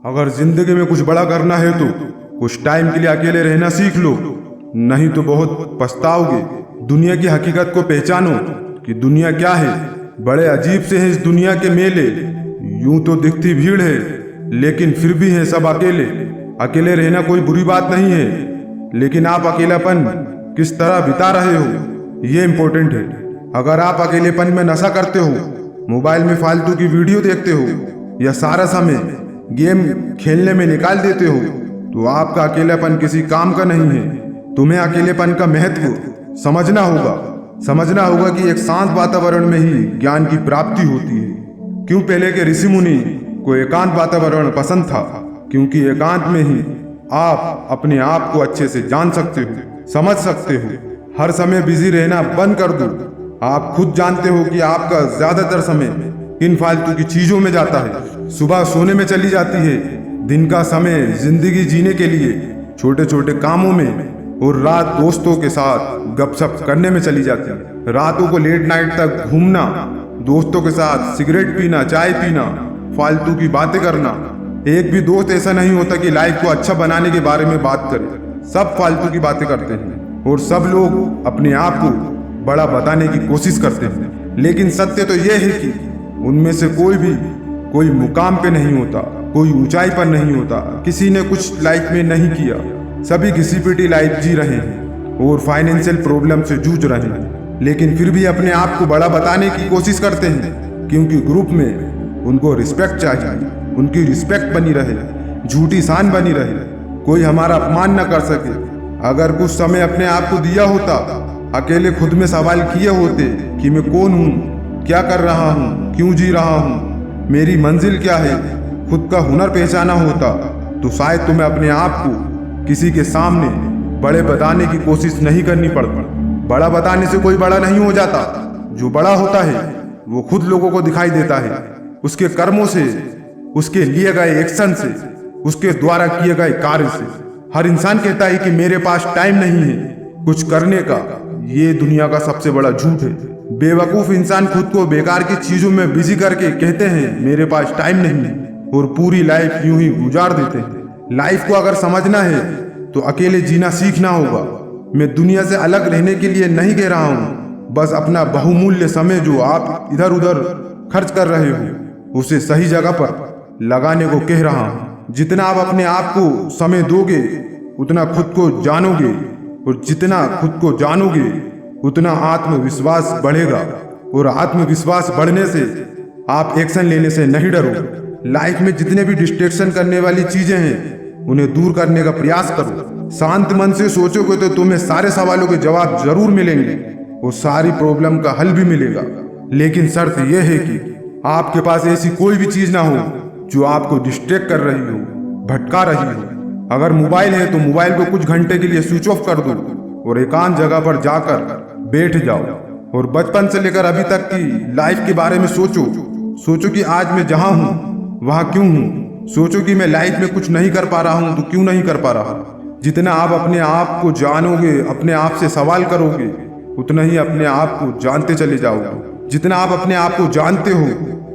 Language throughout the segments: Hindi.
अगर जिंदगी में कुछ बड़ा करना है तो कुछ टाइम के लिए अकेले रहना सीख लो, नहीं तो बहुत पछताओगे। दुनिया की हकीकत को पहचानो कि दुनिया क्या है। बड़े अजीब से हैं इस दुनिया के मेले, यूं तो दिखती भीड़ है लेकिन फिर भी है सब अकेले। अकेले रहना कोई बुरी बात नहीं है, लेकिन आप अकेलापन किस तरह बिता रहे हो ये इम्पोर्टेंट है। अगर आप अकेलेपन में नशा करते हो, मोबाइल में फालतू की वीडियो देखते हो या सारा समय गेम खेलने में निकाल देते हो, तो आपका अकेलापन किसी काम का नहीं है। तुम्हें अकेलेपन का महत्व समझना होगा कि एक शांत वातावरण में ही ज्ञान की प्राप्ति होती है। क्यों पहले के ऋषि मुनि को एकांत वातावरण पसंद था? क्योंकि एकांत में ही आप अपने आप को अच्छे से जान सकते हो, समझ सकते हो। हर समय बिजी रहना बंद कर दो। आप खुद जानते हो कि आपका ज्यादातर समय इन फालतू की चीजों में जाता है। सुबह सोने में चली जाती है, दिन का समय जिंदगी जीने के लिए छोटे छोटे कामों में, और रात दोस्तों के साथ गपशप करने में चली जाती है। रातों को लेट नाइट तक घूमना, दोस्तों के साथ सिगरेट पीना, चाय पीना, फालतू की बातें करना। एक भी दोस्त ऐसा नहीं होता कि लाइफ को अच्छा बनाने के बारे में बात करे। सब फालतू की बातें करते हैं और सब लोग अपने आप को बड़ा बताने की कोशिश करते हैं। लेकिन सत्य तो यह है कि उनमें से कोई मुकाम पे नहीं होता, कोई ऊंचाई पर नहीं होता। किसी ने कुछ लाइफ में नहीं किया, सभी घिसी पिटी लाइफ जी रहे हैं और फाइनेंशियल प्रॉब्लम से जूझ रहे हैं, लेकिन फिर भी अपने आप को बड़ा बताने की कोशिश करते हैं, क्योंकि ग्रुप में उनको रिस्पेक्ट चाहिए, उनकी रिस्पेक्ट बनी रहे, झूठी शान बनी रहे, कोई हमारा अपमान न कर सके। अगर कुछ समय अपने आप को दिया होता, अकेले खुद में सवाल किए होते कि मैं कौन हूँ, क्या कर रहा हूँ, क्यों जी रहा हूँ, मेरी मंजिल क्या है, खुद का हुनर पहचाना होता, तो शायद तुम्हें अपने आप को किसी के सामने बड़े बताने की कोशिश नहीं करनी पड़ती। बड़ा बताने से कोई बड़ा नहीं हो जाता। जो बड़ा होता है वो खुद लोगों को दिखाई देता है, उसके कर्मों से, उसके लिए गए एक्शन से, उसके द्वारा किए गए कार्य से। हर इंसान कहता है कि मेरे पास टाइम नहीं है कुछ करने का। ये दुनिया का सबसे बड़ा झूठ है। बेवकूफ इंसान खुद को बेकार की चीजों में बिजी करके कहते हैं मेरे पास टाइम नहीं है, और पूरी लाइफ यूं ही गुजार देते हैं। लाइफ को अगर समझना है तो अकेले जीना सीखना होगा। मैं दुनिया से अलग रहने के लिए नहीं कह रहा हूँ, बस अपना बहुमूल्य समय जो आप इधर उधर खर्च कर रहे हो उसे सही जगह पर लगाने को कह रहा हूँ। जितना आप अपने आप को समय दोगे उतना खुद को जानोगे, और जितना खुद को जानोगे उतना आत्मविश्वास बढ़ेगा, और आत्मविश्वास बढ़ने से आप एक्शन लेने से नहीं डरोगे। लाइफ में जितने भी डिस्ट्रैक्शन करने वाली चीजें हैं उन्हें दूर करने का प्रयास करो। शांत मन से सोचोगे तो तुम्हें सारे सवालों के जवाब जरूर मिलेंगे और सारी प्रॉब्लम का हल भी मिलेगा। लेकिन शर्त यह है कि आपके पास ऐसी कोई भी चीज ना हो जो आपको डिस्ट्रैक्ट कर रही हो, भटका रही हो। अगर मोबाइल है तो मोबाइल को कुछ घंटे के लिए स्विच ऑफ कर दो और एकांत जगह पर जाकर बैठ जाओ, और बचपन से लेकर अभी तक की लाइफ के बारे में सोचो कि आज मैं जहां हूं वहां क्यों हूं। सोचो कि मैं लाइफ में कुछ नहीं कर पा रहा हूं तो क्यों नहीं कर पा रहा। जितना आप अपने आप को जानोगे, अपने आप से सवाल करोगे, उतना ही अपने आप को जानते चले जाओगे। जितना आप अपने आप को जानते हो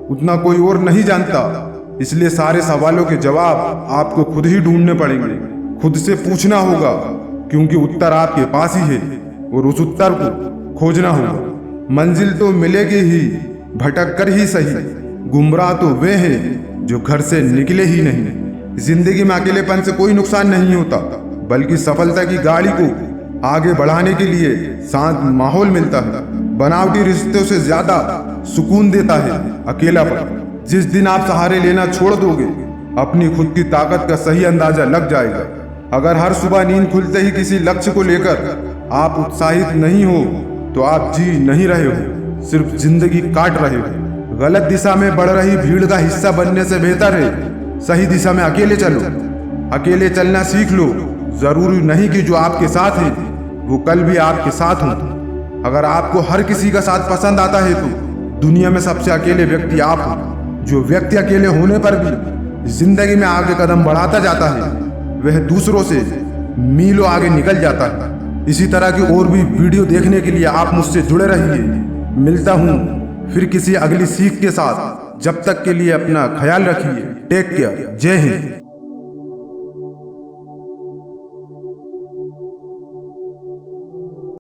उतना कोई और नहीं जानता। इसलिए सारे सवालों के जवाब आपको खुद ही ढूंढने पड़ेंगे, खुद से पूछना होगा, क्योंकि उत्तर आपके पास ही है और उस उत्तर को खोजना होगा। मंजिल तो मिलेगी ही, भटक कर ही सही। गुमराह तो वे हैं जो घर से निकले ही नहीं। जिंदगी में अकेलेपन से कोई नुकसान नहीं होता, बल्कि सफलता की गाड़ी को आगे बढ़ाने के लिए शांत माहौल मिलता है। बनावटी रिश्तों से ज्यादा सुकून देता है अकेलापन। जिस दिन आप सहारे लेना छोड़ दोगे, अपनी खुद की ताकत का सही अंदाजा लग जाएगा। अगर हर सुबह नींद खुलते ही किसी लक्ष्य को लेकर आप उत्साहित नहीं हो तो आप जी नहीं रहे हो, सिर्फ जिंदगी काट रहे हो। गलत दिशा में बढ़ रही भीड़ का हिस्सा बनने से बेहतर है सही दिशा में अकेले चलो। अकेले चलना सीख लो। जरूरी नहीं कि जो आपके साथ है वो कल भी आपके साथ हो। अगर आपको हर किसी का साथ पसंद आता है तो दुनिया में सबसे अकेले व्यक्ति आप हो। जो व्यक्ति अकेले होने पर भी जिंदगी में आगे कदम बढ़ाता जाता है वह दूसरों से मीलों आगे निकल जाता है। इसी तरह की और भी वीडियो देखने के लिए आप मुझसे जुड़े रहिए। मिलता हूँ फिर किसी अगली सीख के साथ। जब तक के लिए अपना ख्याल रखिए। Take care. जय हिंद।